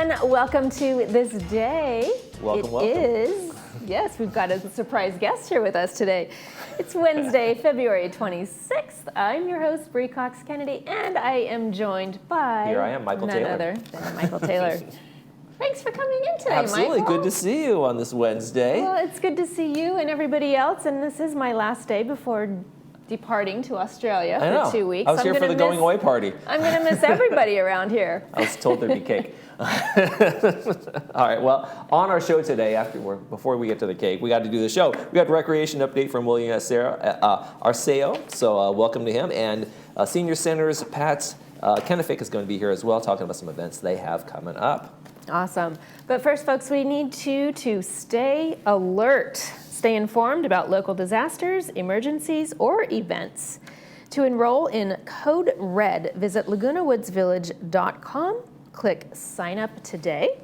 everyone. Welcome to This Day. Welcome. Yes, we've got a surprise guest here with us today. It's Wednesday, February 26th. I'm your host, Bree Cox Kennedy, and I am joined by Here I am, Michael none Taylor. other than Michael Taylor. Thanks for coming in today, Absolutely. Michael. Good to see you on this Wednesday. Well, it's good to see you and everybody else, and this is my last day before departing to Australia for 2 weeks. I was here for the going away party. I'm going to miss everybody around here. I was told there'd be cake. All right, well, on our show today, before we get to the cake, we got to do the show. We got a recreation update from William Arceo, so welcome to him. And Senior Senators Pat Kennefick is going to be here as well, talking about some events they have coming up. Awesome. But first, folks, we need to stay alert. Stay informed about local disasters, emergencies, or events. To enroll in Code Red, visit lagunawoodsvillage.com, click Sign Up Today,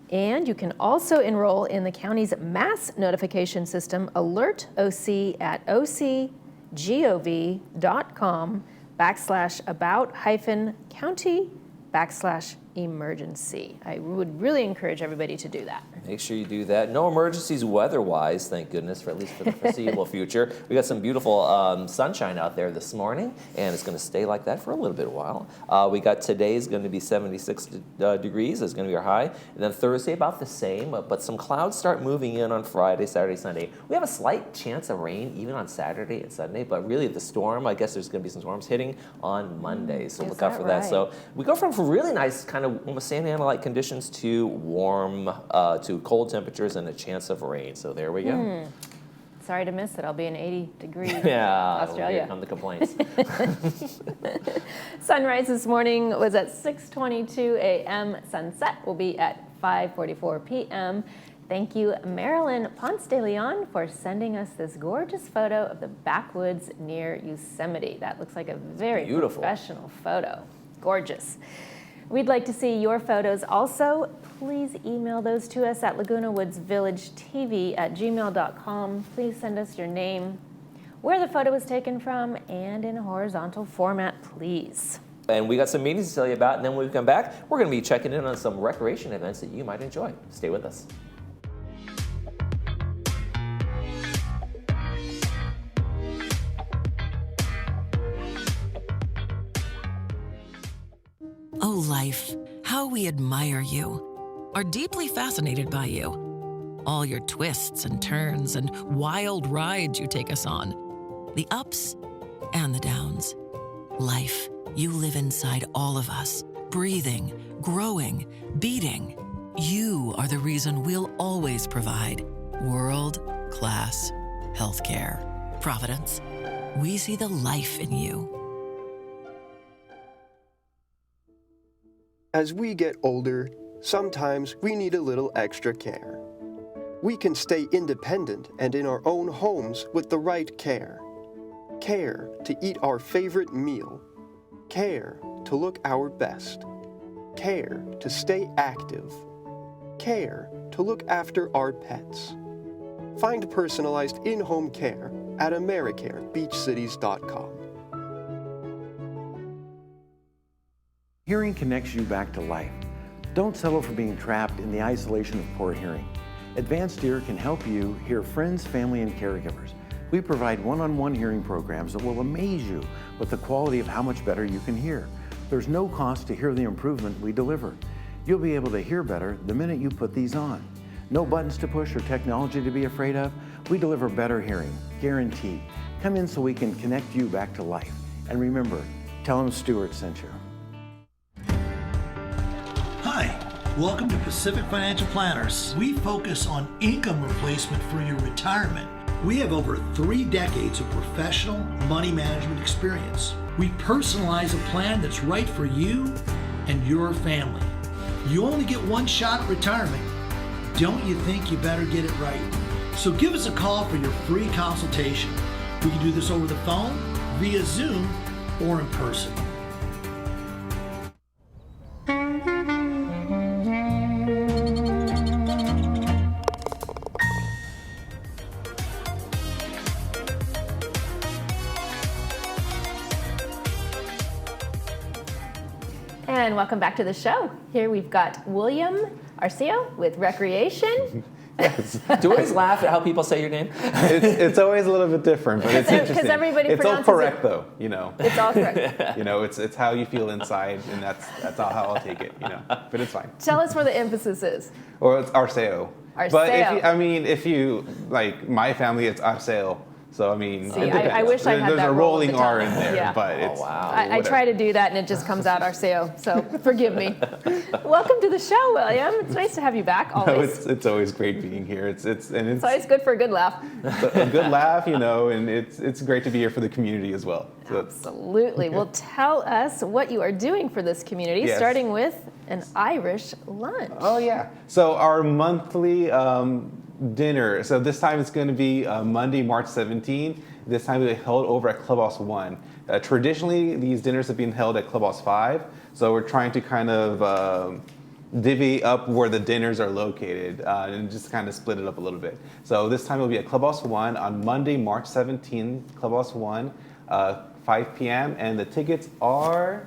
and you can also enroll in the county's mass notification system, Alert OC, at ocgov.com/about-county/emergency. I would really encourage everybody to do that. Make sure you do that. No emergencies weather-wise, thank goodness, for at least for the foreseeable future. We got some beautiful sunshine out there this morning, and it's going to stay like that for a little bit of while. We got today's going to be 76 degrees. It's going to be our high. And then Thursday about the same, but some clouds start moving in on Friday, Saturday, Sunday. We have a slight chance of rain even on Saturday and Sunday, but really the storm, I guess there's going to be some storms hitting on Monday, so look out for that. So we go from really nice kind of almost Santa Ana-like conditions to warm, to cold temperatures and a chance of rain. So there we go. Sorry to miss it. I'll be in 80-degree Australia. Australia. Come the complaints. Sunrise this morning was at 6:22 a.m. Sunset will be at 5:44 p.m. Thank you, Marilyn Ponce de Leon, for sending us this gorgeous photo of the backwoods near Yosemite. That looks like a very beautiful professional photo. Gorgeous. We'd like to see your photos also. Please email those to us at lagunawoodsvillagetv@gmail.com. Please send us your name, where the photo was taken from, and in a horizontal format, please. And we got some meetings to tell you about, and then when we come back, we're going to be checking in on some recreation events that you might enjoy. Stay with us. Oh, life, how we admire you, are deeply fascinated by you. All your twists and turns and wild rides you take us on. The ups and the downs. Life, you live inside all of us, breathing, growing, beating. You are the reason we'll always provide world-class healthcare. Providence, we see the life in you. As we get older, sometimes we need a little extra care. We can stay independent and in our own homes with the right care. Care to eat our favorite meal. Care to look our best. Care to stay active. Care to look after our pets. Find personalized in-home care at AmericareBeachCities.com. Hearing connects you back to life. Don't settle for being trapped in the isolation of poor hearing. Advanced Ear can help you hear friends, family, and caregivers. We provide one-on-one hearing programs that will amaze you with the quality of how much better you can hear. There's no cost to hear the improvement we deliver. You'll be able to hear better the minute you put these on. No buttons to push or technology to be afraid of. We deliver better hearing, guaranteed. Come in so we can connect you back to life. And remember, tell them Stuart sent you. Hi, welcome to Pacific Financial Planners. We focus on income replacement for your retirement. We have over 3 decades of professional money management experience. We personalize a plan that's right for you and your family. You only get one shot at retirement. Don't you think you better get it right? So give us a call for your free consultation. We can do this over the phone, via Zoom, or in person. And welcome back to the show. Here we've got William Arceo with Recreation. Do we always laugh at how people say your name? It's always a little bit different, but it's interesting. Because everybody it's all pronounces correct, it. though. You know. It's all correct. You know, it's how you feel inside, and that's all how I'll take it. You know, but it's fine. Tell us where the emphasis is. Or it's Arceo. Arceo. But if you like my family, it's Arceo. So I mean, See, it depends. I wish I had There's that a roll of rolling the R tongue. in there, Yeah. but it's. wow. I try to do that and it just comes out Arceo, so forgive me. Welcome to the show, William. It's nice to have you back No, always. it's always great being here. It's Always good for a good laugh. a good laugh, you know, and it's great to be here for the community as well. So Absolutely. Well, tell us what you are doing for this community, Yes. starting with an Irish lunch. Oh yeah. So our monthly dinner. So this time it's going to be Monday, March 17th. This time it'll be held over at Clubhouse 1. Traditionally, these dinners have been held at Clubhouse 5. So we're trying to kind of divvy up where the dinners are located and just kind of split it up a little bit. So this time it'll be at Clubhouse 1 on Monday, March 17th, Clubhouse 1, 5 p.m. And the tickets are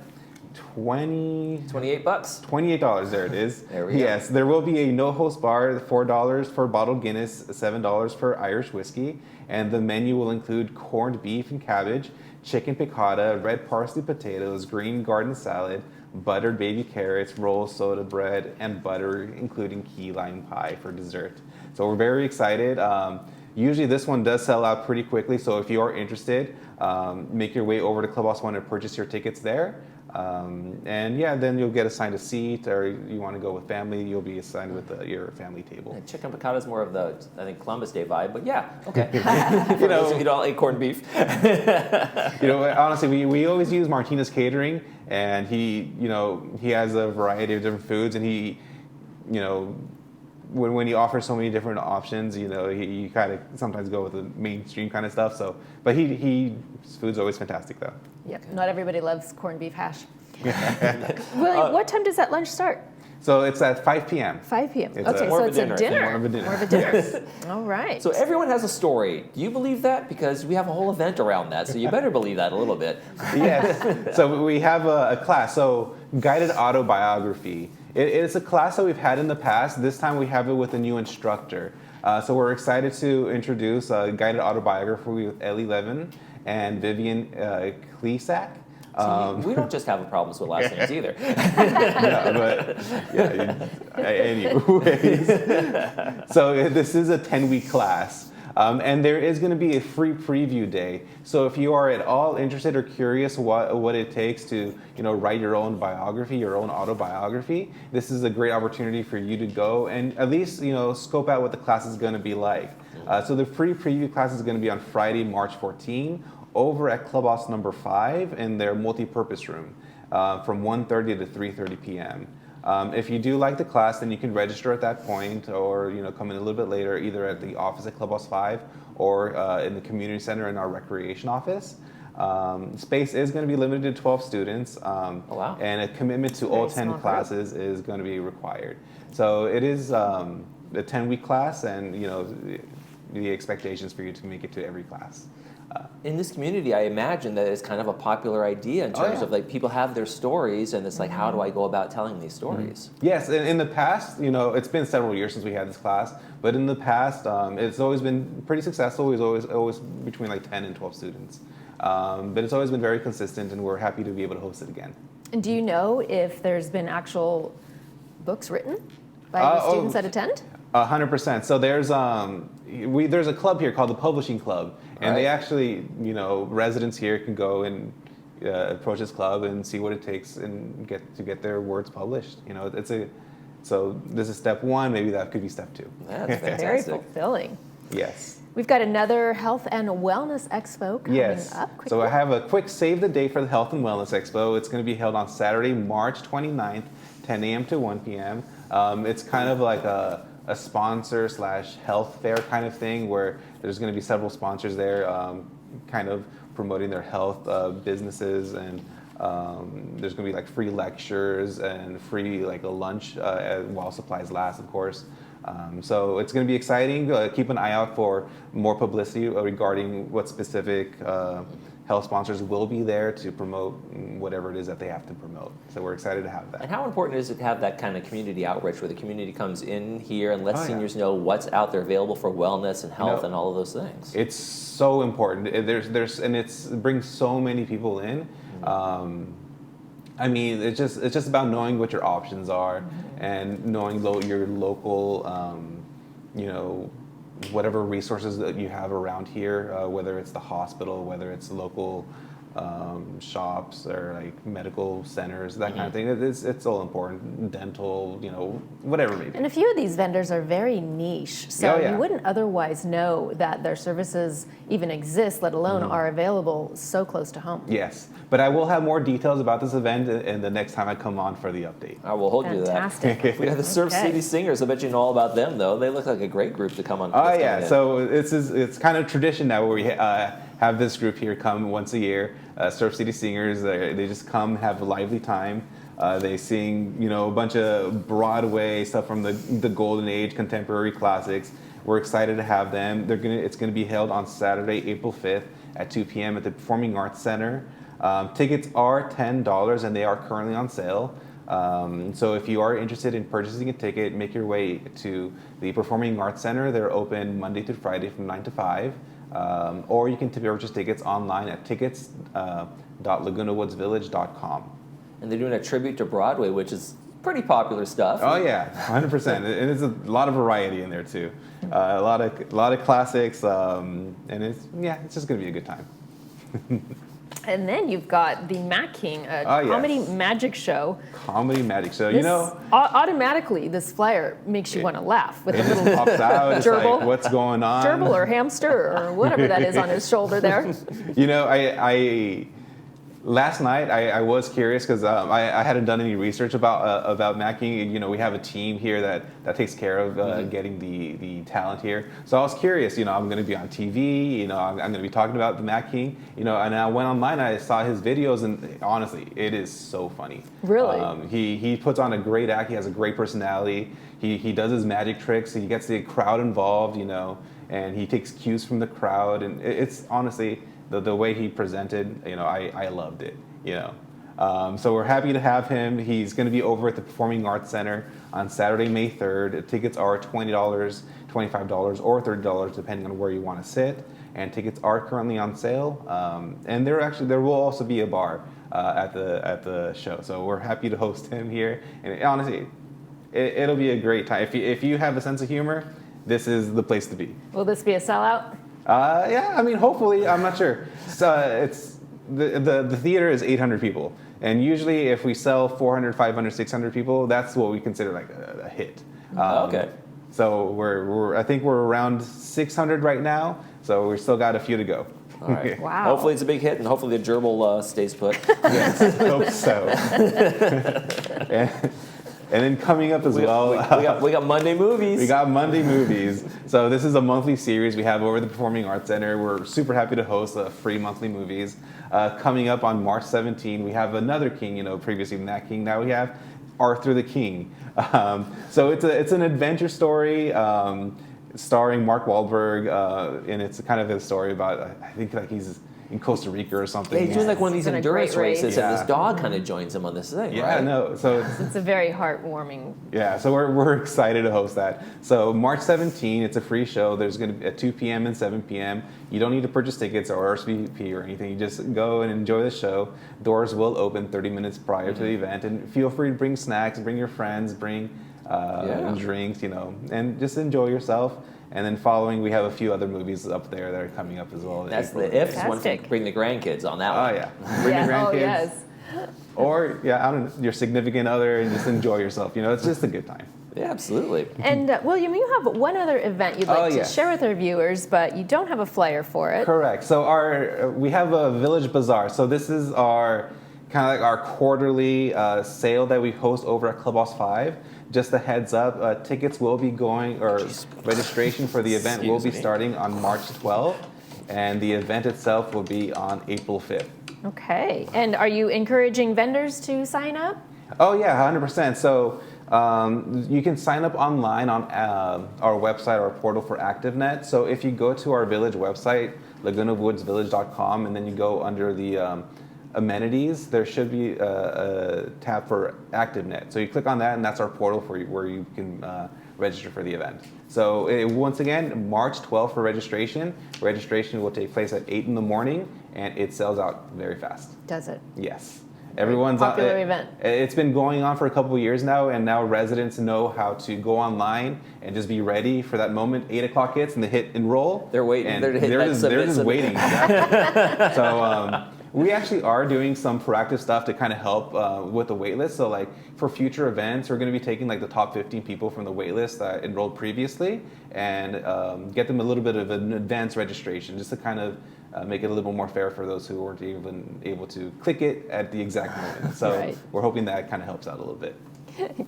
$28. $28, there it is. There we go. Yes, there will be a no-host bar, $4 for bottled Guinness, $7 for Irish whiskey, and the menu will include corned beef and cabbage, chicken piccata, red parsley potatoes, green garden salad, buttered baby carrots, rolls, soda bread, and butter, including key lime pie for dessert. So we're very excited. Usually this one does sell out pretty quickly, so if you are interested, make your way over to Clubhouse 1 and purchase your tickets there. And yeah, then you'll get assigned a seat, or you want to go with family, you'll be assigned with your family table. Chicken piccata is more of the, I think, Columbus Day vibe, but yeah, okay. For those of you who don't eat corned beef. You know, honestly, we always use Martinez Catering, and he has a variety of different foods, and he, you know, when he offers so many different options, you know, he kind of sometimes go with the mainstream kind of stuff. So, but his food's always fantastic though. Yep, not everybody loves corned beef hash. William, what time does that lunch start? So it's at 5 p.m. 5 p.m. It's Okay, more so of it's a a dinner. dinner. More of a dinner. More of a dinner. All right. So everyone has a story. Do you believe that? Because we have a whole event around that, so you better believe that a little bit. Yes. So we have a class. So guided autobiography. It's a class that we've had in the past. This time we have it with a new instructor. So we're excited to introduce a guided autobiography with Ellie Levin and Vivian Klesak. We don't just have problems with last names either. Yeah, but yeah, anyways. So this is a 10-week class. And there is going to be a free preview day. So if you are at all interested or curious what it takes to, you know, write your own biography, your own autobiography, this is a great opportunity for you to go and at least, you know, scope out what the class is going to be like. So the free preview class is going to be on Friday, March 14, over at Clubhouse number 5 in their multi-purpose room from 1:30 to 3:30 p.m. If you do like the class, then you can register at that point, or come in a little bit later, either at the office at Clubhouse 5 or in the community center in our recreation office. Space is going to be limited to 12 students, wow. and a commitment to all 10 classes is going to be required. So it is a 10-week class, and the expectations for you to make it to every class. In this community, I imagine that it's kind of a popular idea in terms of like people have their stories, and it's like, how do I go about telling these stories? Yes, in the past, it's been several years since we had this class, but in the past, it's always been pretty successful. It's always between like 10 and 12 students, but it's always been very consistent, and we're happy to be able to host it again. And do you know if there's been actual books written by the students that attend? 100%. So there's a club here called the Publishing Club, and they actually, residents here can go and approach this club and see what it takes and get their words published. So this is step one. Maybe that could be step two. That's fantastic. Very fulfilling. Yes. We've got another Health and Wellness Expo coming up. So I have a quick save the date for the Health and Wellness Expo. It's going to be held on Saturday, March 29th, 10 a.m. to 1 p.m. It's kind of like a sponsor / health fair kind of thing, where there's going to be several sponsors there kind of promoting their health businesses, and there's going to be like free lectures and free like a lunch while supplies last, of course. So it's going to be exciting. Keep an eye out for more publicity regarding what specific health sponsors will be there to promote whatever it is that they have to promote. So we're excited to have that. And how important is it to have that kind of community outreach where the community comes in here and lets Oh, yeah. seniors know what's out there available for wellness and health and all of those things? It's so important. And it brings so many people in. I mean, it's just about knowing what your options are and knowing your local, whatever resources that you have around here, whether it's the hospital, whether it's local shops or like medical centers, that kind of thing. It's all important. Dental, whatever maybe. And a few of these vendors are very niche, so Oh, yeah. you wouldn't otherwise know that their services even exist, let alone are available so close to home. Yes, but I will have more details about this event in the next time I come on for the update. I will hold you to that. Fantastic. We have the Surf Okay. City Singers. I bet you know all about them, though. They look like a great group to come on. Oh that's yeah, coming in. so it's kind of tradition now where we have this group here come once a year. Surf City Singers, they just come, have a lively time. They sing, a bunch of Broadway stuff from the golden age, contemporary classics. We're excited to have them. It's gonna be held on Saturday, April 5th at 2 p.m. at the Performing Arts Center. Tickets are $10 and they are currently on sale. So if you are interested in purchasing a ticket, make your way to the Performing Arts Center. They're open Monday through Friday from 9 to 5. Or you can purchase tickets online at tickets.lagunawoodsvillage.com. And they're doing a tribute to Broadway, which is pretty popular stuff. Oh yeah, 100%. And there's a lot of variety in there too. A lot of classics, and it's just gonna be a good time. And then you've got the Mac King, a Oh, yes. comedy magic show. Comedy magic show, This, automatically, this flyer makes you want to laugh with a it just little pops out. It's gerbil. like, what's going on? gerbil or hamster or whatever that is on his shoulder there. I last night I was curious because I hadn't done any research about Macking. We have a team here that takes care of getting the talent here. So I was curious. I'm going to be on TV. I'm going to be talking about the Macking. And I went online. I saw his videos, and honestly, it is so funny. Really? He puts on a great act. He has a great personality. He does his magic tricks. He gets the crowd involved. And he takes cues from the crowd. And it's honestly. The way he presented, I loved it, So we're happy to have him. He's going to be over at the Performing Arts Center on Saturday, May 3rd. Tickets are $20, $25, or $30, depending on where you want to sit. And tickets are currently on sale. And there will also be a bar at the show. So we're happy to host him here. And honestly, it'll be a great time. If you have a sense of humor, this is the place to be. Will this be a sellout? Yeah, I mean, hopefully, I'm not sure. So it's the theater is 800 people, and usually if we sell 400, 500, 600 people, that's what we consider like a hit. Okay. So I think we're around 600 right now, so we still got a few to go. All right. Wow. Hopefully it's a big hit, and hopefully the gerbil stays put. Yes, hope so. And then coming up as well, we got Monday movies. We got Monday movies. So this is a monthly series we have over the Performing Arts Center. We're super happy to host free monthly movies. Coming up on March 17, we have another king, previously Nat King. Now we have Arthur the King. So it's an adventure story starring Mark Wahlberg, and it's kind of a story about, I think like he's in Costa Rica or something. Yeah, he's doing like one of these It's been a endurance great race. races, and this dog kind of joins him on this thing, Yeah, right? no. So It's a very heartwarming. yeah, so we're excited to host that. So March 17, it's a free show. There's going to be at 2 p.m. and 7 p.m. You don't need to purchase tickets or RSVP or anything. You just go and enjoy the show. Doors will open 30 minutes prior to the event, and feel free to bring snacks, bring your friends, bring drinks, and just enjoy yourself. And then following, we have a few other movies up there that are coming up as well. That's the ifs. One for Fantastic. bring the grandkids on that Oh one. yeah, bring your grandkids. Oh, yes. Or I don't know, your significant other, and just enjoy yourself. It's just a good time. Yeah, absolutely. And William, you have one other event you'd like to yes. share with our viewers, but you don't have a flyer for it. Correct. So we have a village bazaar. So this is our kind of like our quarterly sale that we host over at Clubhouse 5. Just a heads up, tickets will be going, or registration for the event will be Excuse me. starting on March 12th, and the event itself will be on April 5th. Okay. And are you encouraging vendors to sign up? Oh yeah, 100%. So You can sign up online on our website, our portal for ActiveNet. So if you go to our village website, lagunawoodsvillage.com, and then you go under the amenities, there should be a tab for ActiveNet. So you click on that, and that's our portal for you, where you can register for the event. So once again, March 12th for registration. Registration will take place at 8 in the morning, and it sells out very fast. Does it? Yes. Everyone's popular event. It's been going on for a couple of years now, and now residents know how to go online and just be ready for that moment. 8 o'clock hits and they hit enroll. They're waiting. And They're just waiting. Exactly. So we actually are doing some proactive stuff to kind of help with the wait list. So like for future events, we're going to be taking like the top 15 people from the wait list that enrolled previously and get them a little bit of an advanced registration, just to kind of make it a little more fair for those who weren't even able to click it at the exact moment. So Right. we're hoping that kind of helps out a little bit.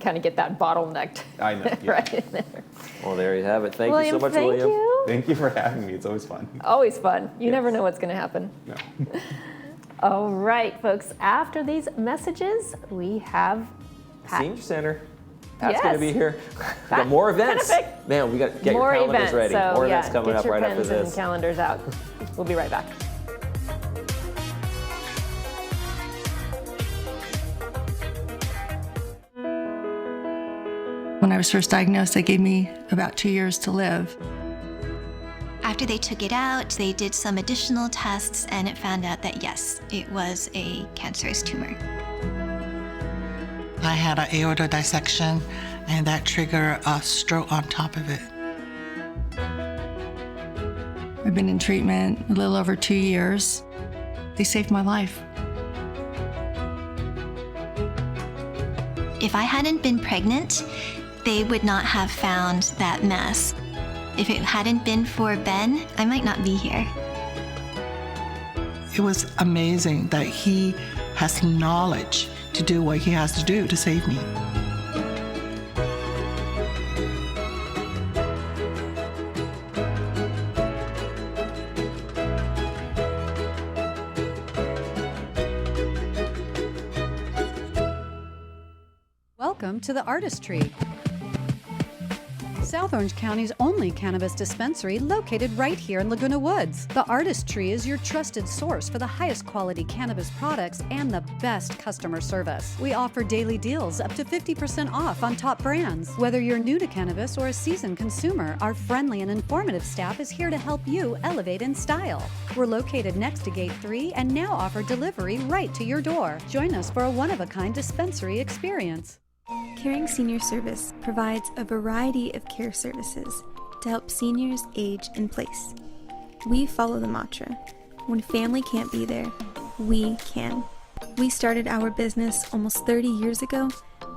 Kind of get that bottlenecked. I know. Yeah. Right in there. Well, there you have it. Thank William, you so much, thank William. you. Thank you for having me. It's always fun. Always fun. You never Yes. know what's going to happen. No. All right, folks. After these messages, we have Pat. Senior Center. Pat's Yes. going to be here. We Pat got more events. Kennefic. Man, we got to get More your calendars events. ready. So, More yeah, events coming get up your right after pens and this. calendars out. We'll be right back. When I was first diagnosed, they gave me about 2 years to live. After they took it out, they did some additional tests and it found out that yes, it was a cancerous tumor. I had an aorta dissection and that triggered a stroke on top of it. I've been in treatment a little over 2 years. They saved my life. If I hadn't been pregnant, they would not have found that mass. If it hadn't been for Ben, I might not be here. It was amazing that he has knowledge to do what he has to do to save me. Welcome to the Artistry, South Orange County's only cannabis dispensary located right here in Laguna Woods. The Artistry is your trusted source for the highest quality cannabis products and the best customer service. We offer daily deals up to 50% off on top brands. Whether you're new to cannabis or a seasoned consumer, our friendly and informative staff is here to help you elevate in style. We're located next to Gate 3 and now offer delivery right to your door. Join us for a one-of-a-kind dispensary experience. Caring Senior Service provides a variety of care services to help seniors age in place. We follow the mantra, when family can't be there, we can. We started our business almost 30 years ago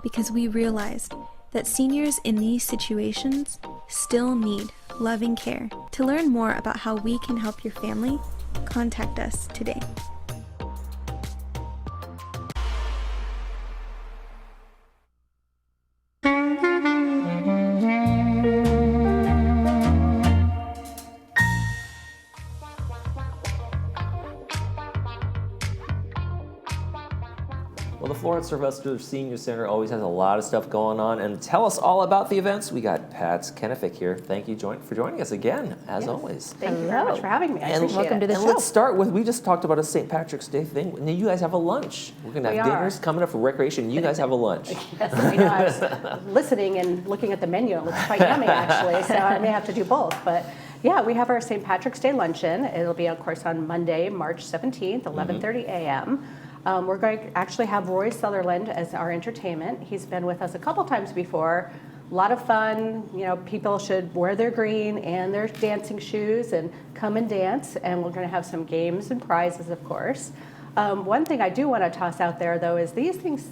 because we realized that seniors in these situations still need loving care. To learn more about how we can help your family, contact us today. Well, the Florence Sylvester Senior Center always has a lot of stuff going on. And tell us all about the events. We got Pat Kennefic here. Thank you for joining us again, as always. Thank you very much for having me. I appreciate welcome it. to the And show. let's start with, we just talked about a St. Patrick's Day thing. Now you guys have a lunch. We're going to have We are. dinners coming up for recreation. You guys have a lunch. Yes, I know. I was listening and looking at the menu. It looks quite yummy, actually, so I may have to do both. But yeah, we have our St. Patrick's Day luncheon. It'll be, of course, on Monday, March 17th, 11:30 a.m. We're going to actually have Roy Sutherland as our entertainment. He's been with us a couple times before. A lot of fun. You know, people should wear their green and their dancing shoes and come and dance. And we're going to have some games and prizes, of course. One thing I do want to toss out there, though, is these things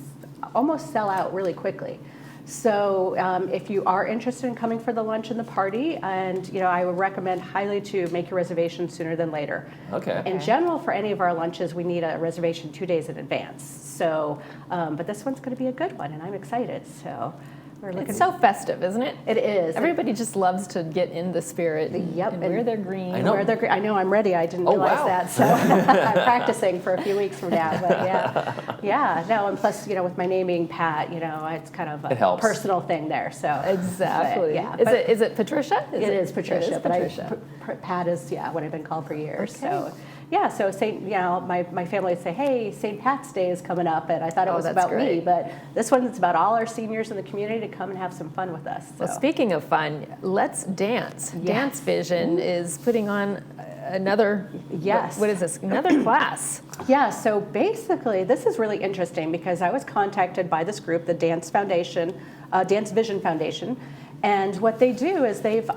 almost sell out really quickly. So if you are interested in coming for the lunch and the party, and I would recommend highly to make your reservation sooner than later. Okay. In general, for any of our lunches, we need a reservation 2 days in advance. So, but this one's going to be a good one, and I'm excited. So We're looking. It's so festive, isn't it? It is. Everybody just loves to get in the spirit and wear their green. I know. I know, I'm ready. I didn't realize that. So I'm practicing for a few weeks from now. But yeah. No, and plus, with my name being Pat, it's kind of a personal thing there. So exactly. But, Is it Patricia? It is Patricia. It is Patricia. Pat is what I've been called for years. Okay. So. Yeah, so my family would say, hey, St. Pat's Day is coming up, and I thought it was about me, but this one is about all our seniors in the community to come and have some fun with us. So. Well, speaking of fun, Let's Dance. Yes. Dance Vision is putting on another, what is this, another class. Yeah, so basically this is really interesting because I was contacted by this group, the Dance Foundation, Dance Vision Foundation, and what they do is they've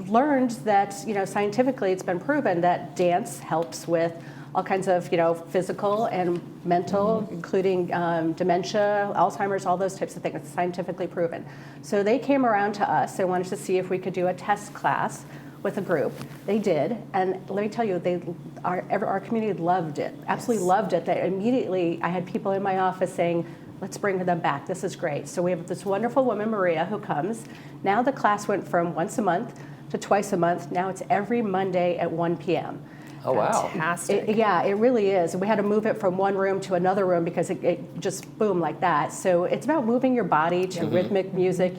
learned that scientifically it's been proven that dance helps with all kinds of physical and mental, including dementia, Alzheimer's, all those types of things. It's scientifically proven. So they came around to us and wanted to see if we could do a test class with a group. They did, and let me tell you, our community loved it, absolutely loved it. They immediately, I had people in my office saying, let's bring them back, this is great. So we have this wonderful woman, Maria, who comes. Now the class went from once a month to twice a month. Now it's every Monday at 1 p.m. Oh, wow. Fantastic. It really is. We had to move it from one room to another room because it just boomed like that. So it's about moving your body to rhythmic music.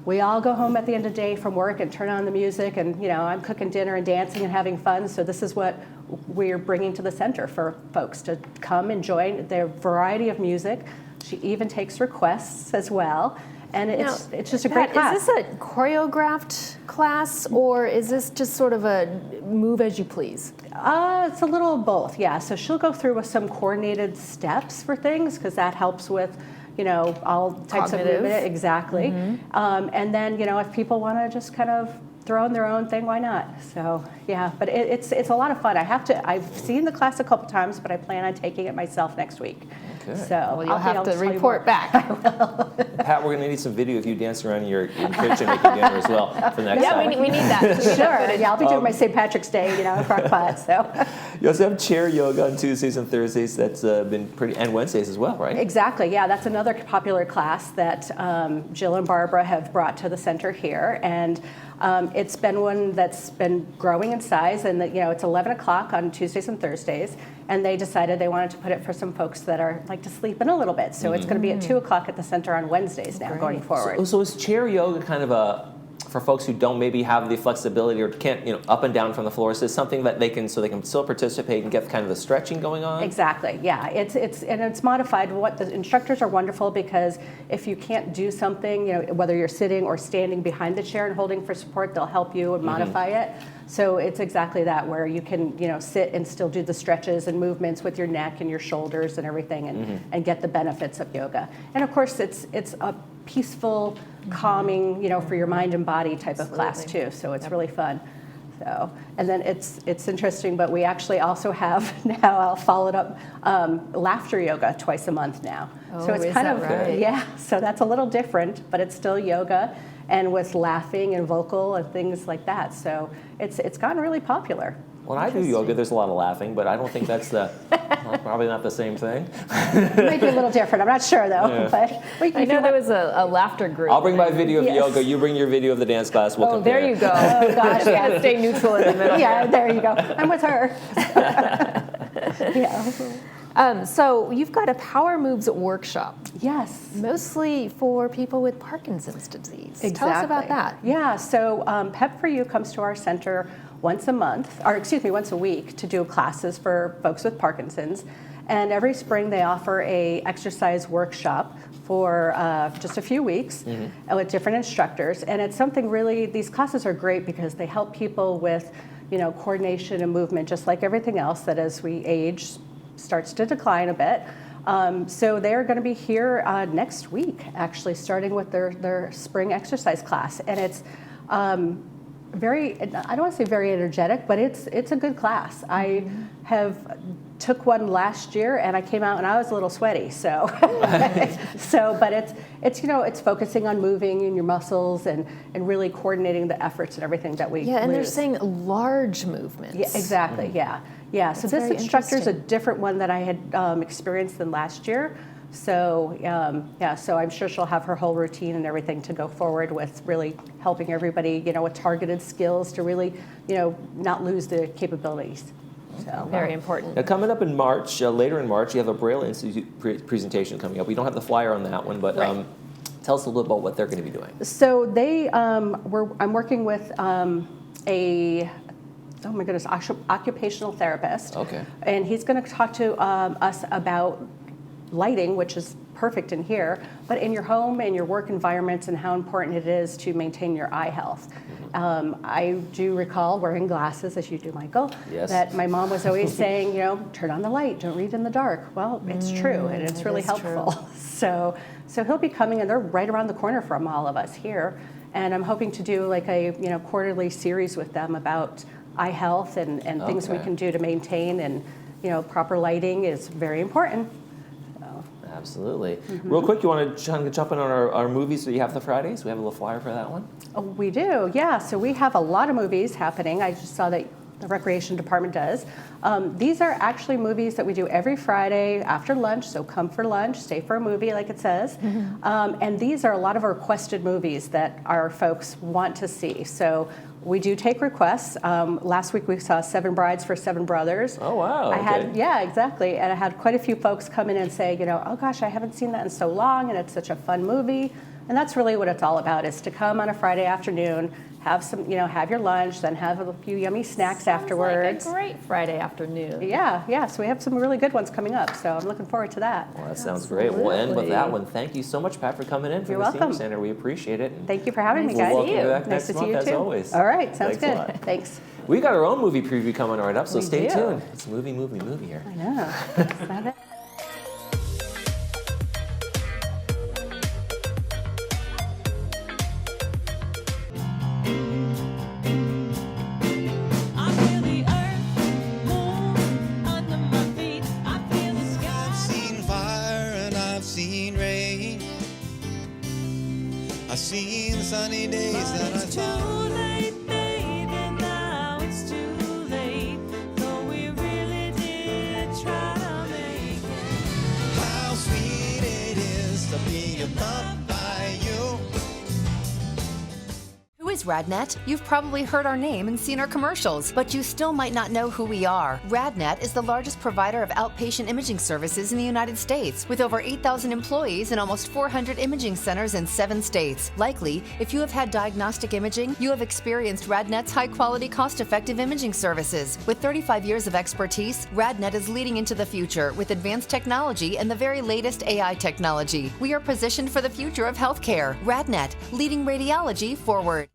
We all go home at the end of the day from work and turn on the music, and I'm cooking dinner and dancing and having fun. So this is what we're bringing to the center for folks to come and join their variety of music. She even takes requests as well. And it's just a great class. Is this a choreographed class, or is this just sort of a move as you please? It's a little of both, yeah. So she'll go through with some coordinated steps for things because that helps with, all types of movement. Exactly. And then, if people want to just kind of throw in their own thing, why not? So yeah, but it's a lot of fun. I've seen the class a couple times, but I plan on taking it myself next week. Okay. So you'll have to report back. Pat, we're going to need some video of you dancing around in your kitchen making dinner as well for the next time. we need that. Sure. Yeah, I'll be doing my St. Patrick's Day, crock pot. So. You also have chair yoga on Tuesdays and Thursdays. That's been and Wednesdays as well, right? Exactly. Yeah, that's another popular class that Jill and Barbara have brought to the center here, and it's been one that's been growing in size, and it's 11 o'clock on Tuesdays and Thursdays, and they decided they wanted to put it for some folks that are like to sleep in a little bit. So it's going to be at 2 o'clock at the center on Wednesdays now going forward. So is chair yoga kind of for folks who don't maybe have the flexibility or can't, up and down from the floor, is this something that they can still participate and get kind of the stretching going on? Exactly, yeah. It's modified. What the instructors are wonderful because if you can't do something, whether you're sitting or standing behind the chair and holding for support, they'll help you and modify it. So it's exactly that, where you can, sit and still do the stretches and movements with your neck and your shoulders and everything, and get the benefits of yoga. And of course, it's a peaceful, calming, for your mind and body type of class too. So it's really fun. So, and then it's interesting, but we actually also have now, I'll follow it up, laughter yoga twice a month now. So it's kind of, right? So that's a little different, but it's still yoga and with laughing and vocal and things like that. So it's gotten really popular. When I do yoga, there's a lot of laughing, but I don't think that's probably not the same thing. It might be a little different. I'm not sure though. Yeah. But I know there was a laughter group. I'll bring my video of yoga. You bring your video of the dance class. We'll compare. There you go. Oh gosh, yeah, stay neutral in the middle. Yeah, there you go. I'm with her. So you've got a Power Moves workshop. Yes. Mostly for people with Parkinson's disease. Exactly. Tell us about that. Yeah, so Pep for You comes to our center once a week to do classes for folks with Parkinson's. And every spring they offer a exercise workshop for just a few weeks with different instructors. And it's something really, these classes are great because they help people with, coordination and movement, just like everything else that as we age starts to decline a bit. So they're going to be here next week, actually, starting with their spring exercise class. And it's very, I don't want to say very energetic, but it's a good class. I have took one last year and I came out and I was a little sweaty. So, but it's focusing on moving in your muscles and really coordinating the efforts and everything that we and they're lose. saying large movements. Yeah, exactly. Yeah. So this instructor is a different one that I had experienced than last year. So yeah, so I'm sure she'll have her whole routine and everything to go forward with, really helping everybody, with targeted skills to really, not lose the capabilities. So, Very important. Now, coming up in March, later in March, you have a Braille Institute presentation coming up. We don't have the flyer on that one, but Right. tell us a little about what they're going to be doing. So they, I'm working with oh my goodness, occupational therapist. Okay. And he's going to talk to us about lighting, which is perfect in here, but in your home and your work environments and how important it is to maintain your eye health. I do recall wearing glasses, as you do, Michael, Yes. that my mom was always saying, turn on the light, don't read in the dark. Well, it's true, and it's really helpful. So he'll be coming, and they're right around the corner from all of us here. And I'm hoping to do like a quarterly series with them about eye health and things we Okay. can do to maintain, and proper lighting is very important. Absolutely. Real quick, you want to jump in on our movies that you have the Fridays? We have a little flyer for that one. Oh, we do, yeah. So we have a lot of movies happening. I just saw that the Recreation Department does. These are actually movies that we do every Friday after lunch, so come for lunch, stay for a movie, like it says. And these are a lot of our requested movies that our folks want to see. So we do take requests. Last week we saw 7 Brides for 7 Brothers. Oh, wow. Yeah, exactly. And I had quite a few folks come in and say, oh gosh, I haven't seen that in so long, and it's such a fun movie. And that's really what it's all about, is to come on a Friday afternoon, have some, have your lunch, then have a few yummy snacks afterwards. Like a great Friday afternoon. Yeah. So we have some really good ones coming up. So I'm looking forward to that. Well, that sounds great. We'll end with that one. Thank you so much, Pat, for coming in from You're the Senior welcome. Center. We appreciate it. Thank you for having me, We'll guys. welcome you back Nice next to see month, you as too. always. All right, sounds Thanks a good. lot. Thanks. We got our own movie preview coming right up, so We stay do. tuned. It's movie here. I know. Is that it? I've seen the sunny days that I thought. Late, baby, now it's too late. Though we really did try to make it. How sweet it is to be loved by you. Who is RadNet? You've probably heard our name and seen our commercials, but you still might not know who we are. RadNet is the largest provider of outpatient imaging services in the United States, with over 8,000 employees and almost 400 imaging centers in 7 states. Likely, if you have had diagnostic imaging, you have experienced RadNet's high-quality, cost-effective imaging services. With 35 years of expertise, RadNet is leading into the future with advanced technology and the very latest AI technology. We are positioned for the future of healthcare. RadNet, leading radiology forward.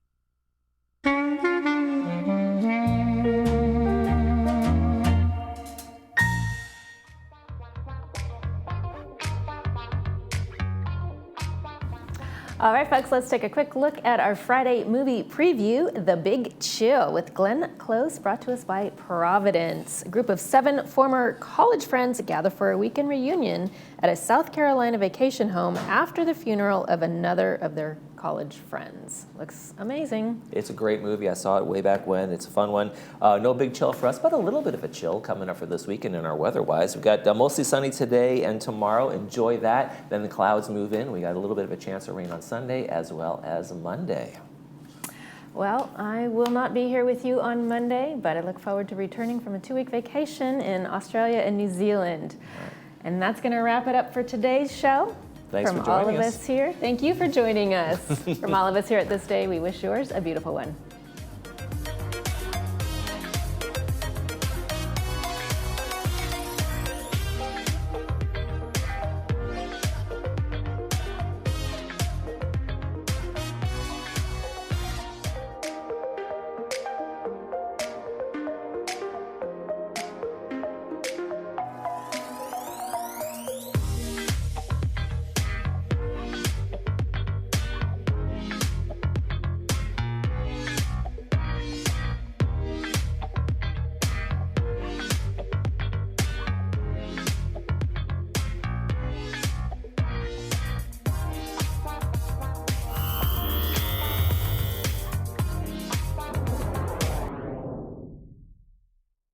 All right, folks, let's take a quick look at our Friday movie preview, The Big Chill, with Glenn Close, brought to us by Providence. A group of 7 former college friends gather for a weekend reunion at a South Carolina vacation home after the funeral of another of their college friends. Looks amazing. It's a great movie. I saw it way back when. It's a fun one. No big chill for us, but a little bit of a chill coming up for this weekend in our weather-wise. We've got mostly sunny today and tomorrow. Enjoy that. Then the clouds move in. We got a little bit of a chance of rain on Sunday as well as Monday. Well, I will not be here with you on Monday, but I look forward to returning from a 2-week vacation in Australia and New Zealand. And that's going to wrap it up for today's show. Thanks From for joining all of us. us here, thank you for joining us. From all of us here at ThisDay, we wish yours a beautiful one.